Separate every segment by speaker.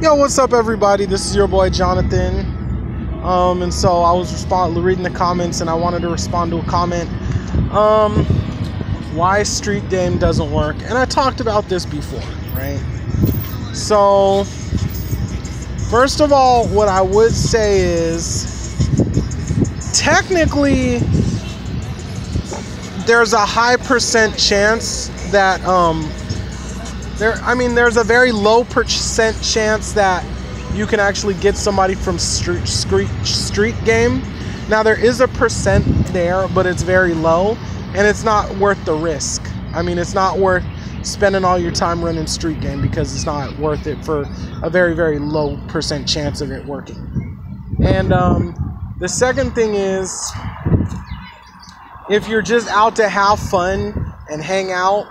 Speaker 1: Yo, what's up, everybody? This is your boy Jonathan. And so I was reading the comments, and I wanted to respond to a comment. Why street game doesn't work, and I talked about this before, right? So, first of all, what I would say is, technically, there's a high percent chance that there's a very low percent chance that you can actually get somebody from street game. Now, there is a percent there, but it's very low, and it's not worth the risk. I mean, it's not worth spending all your time running street game because it's not worth it for a very, very low percent chance of it working. And the second thing is, if you're just out to have fun and hang out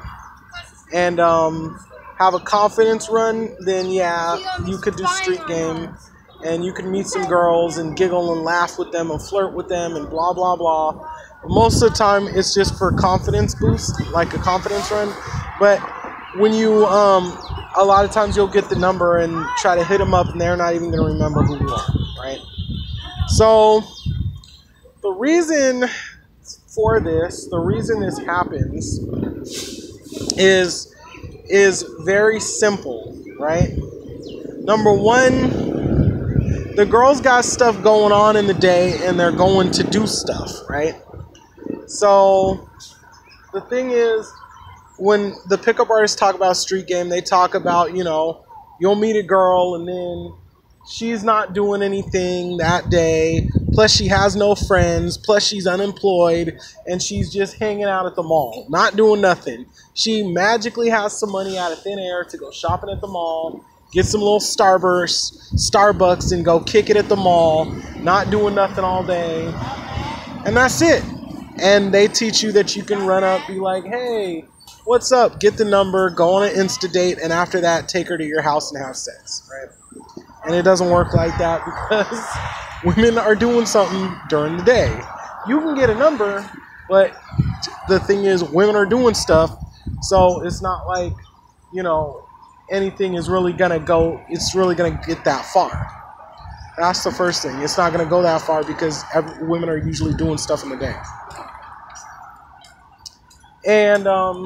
Speaker 1: and have a confidence run, then yeah, you could do street game and you can meet some girls and giggle and laugh with them and flirt with them and blah blah blah. But most of the time it's just for confidence boost, like a confidence run. But when you a lot of times you'll get the number and try to hit them up and they're not even going to remember who you are, right? So the reason for this, the reason this happens is very simple, right? Number one, the girls got stuff going on in the day and they're going to do stuff, right? So the thing is, when the pickup artists talk about street game, they talk about, you'll meet a girl and then she's not doing anything that day, plus she has no friends, plus she's unemployed, and she's just hanging out at the mall, not doing nothing. She magically has some money out of thin air to go shopping at the mall, get some little Starbucks, and go kick it at the mall, not doing nothing all day, and that's it. And they teach you that you can run up, be like, hey, what's up, get the number, go on an Insta date, and after that, take her to your house and have sex, right? And it doesn't work like that because women are doing something during the day. You can get a number, but the thing is, women are doing stuff, so it's not like, anything is really gonna go, it's really gonna get that far. That's the first thing. It's not gonna go that far because women are usually doing stuff in the day. And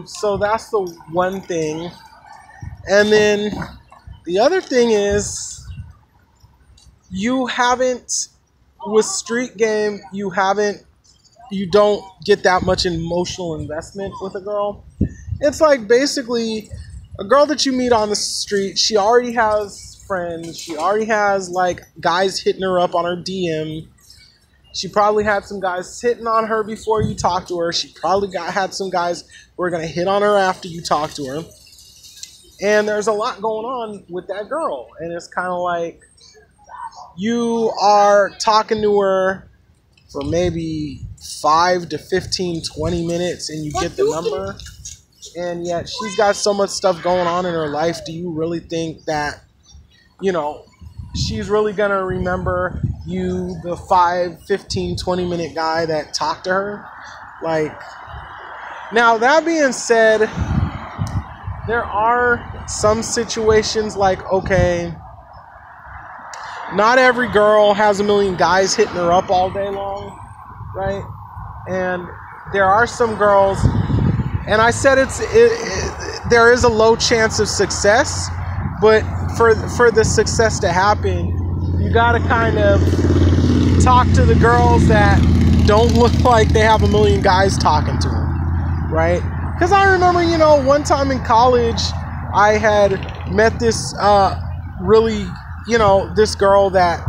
Speaker 1: so that's the one thing. And then the other thing is, with street game, you don't get that much emotional investment with a girl. It's like basically a girl that you meet on the street, she already has friends, she already has like guys hitting her up on her DM. She probably had some guys hitting on her before you talk to her. She probably had some guys who are going to hit on her after you talk to her. And there's a lot going on with that girl. And it's kind of like, you are talking to her for maybe 5 to 15, 20 minutes and you get the number. And yet she's got so much stuff going on in her life. Do you really think that, she's really going to remember you, the 5, 15, 20-minute guy that talked to her? Like, now that being said, there are some situations like, okay, not every girl has a million guys hitting her up all day long, right? And there are some girls, and I said there is a low chance of success, but for the success to happen, you gotta kind of talk to the girls that don't look like they have a million guys talking to them, right? Because I remember, one time in college, I had met this this girl that,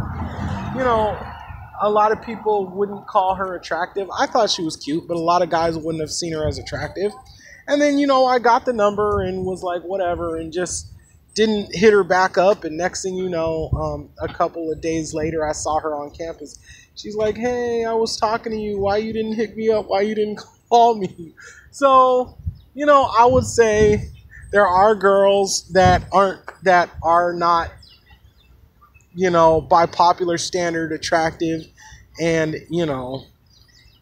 Speaker 1: a lot of people wouldn't call her attractive. I thought she was cute, but a lot of guys wouldn't have seen her as attractive. And then, I got the number and was like, whatever, and just didn't hit her back up. And next thing you know, a couple of days later, I saw her on campus. She's like, hey, I was talking to you. Why you didn't hit me up? Why you didn't call me? So, I would say there are girls that are not, by popular standard attractive, and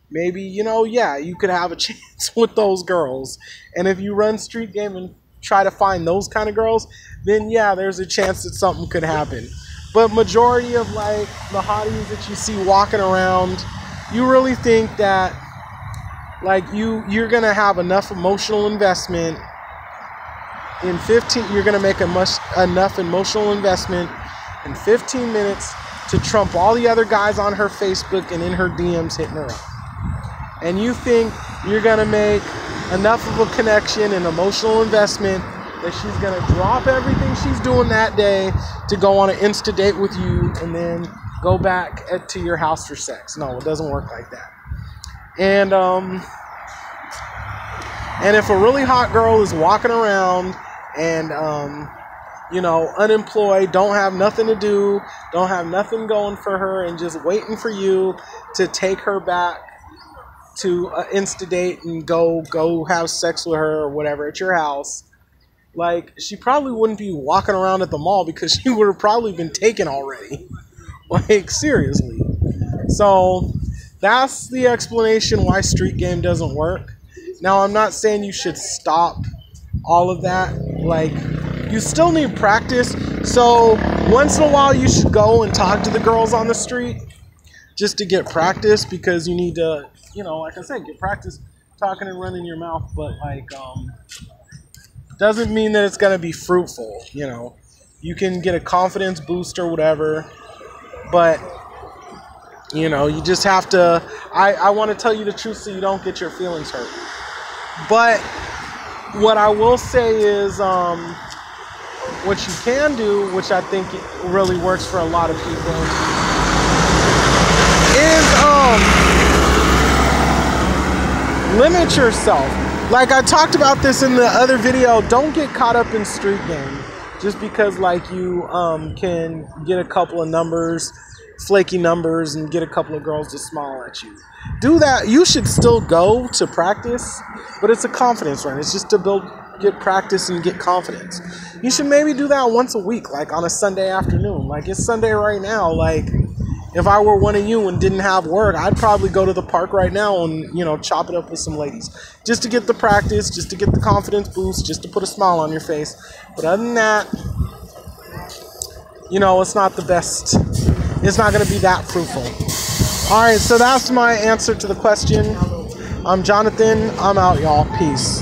Speaker 1: maybe you could have a chance with those girls. And if you run street game and try to find those kind of girls, then yeah, there's a chance that something could happen. But majority of like the hotties that you see walking around, you really think that like you're gonna have enough emotional investment in 15. You're gonna make enough emotional investment in 15 minutes to trump all the other guys on her Facebook and in her DMs hitting her up. And you think you're gonna make enough of a connection and emotional investment that she's gonna drop everything she's doing that day to go on an Insta date with you and then go back to your house for sex. No, it doesn't work like that. And if a really hot girl is walking around and unemployed, don't have nothing to do, don't have nothing going for her, and just waiting for you to take her back to Insta date and go have sex with her or whatever at your house, like, she probably wouldn't be walking around at the mall because she would have probably been taken already. Like, seriously. So that's the explanation why street game doesn't work. Now, I'm not saying you should stop all of that. Like, you still need practice. So once in a while you should go and talk to the girls on the street just to get practice, because you need to, like I said, get practice talking and running your mouth. But like, doesn't mean that it's going to be fruitful. You can get a confidence boost or whatever, but you just have to, I want to tell you the truth so you don't get your feelings hurt. But what I will say is, what you can do, which I think really works for a lot of people, is limit yourself. Like I talked about this in the other video, don't get caught up in street game just because like you can get a couple of numbers, flaky numbers, and get a couple of girls to smile at you. Do that. You should still go to practice, but it's a confidence run. It's just to get practice and get confidence. You should maybe do that once a week, like on a Sunday afternoon. Like, it's Sunday right now. Like, if I were one of you and didn't have work, I'd probably go to the park right now and, chop it up with some ladies. Just to get the practice, just to get the confidence boost, just to put a smile on your face. But other than that, it's not the best. It's not going to be that fruitful. All right, so that's my answer to the question. I'm Jonathan. I'm out, y'all. Peace.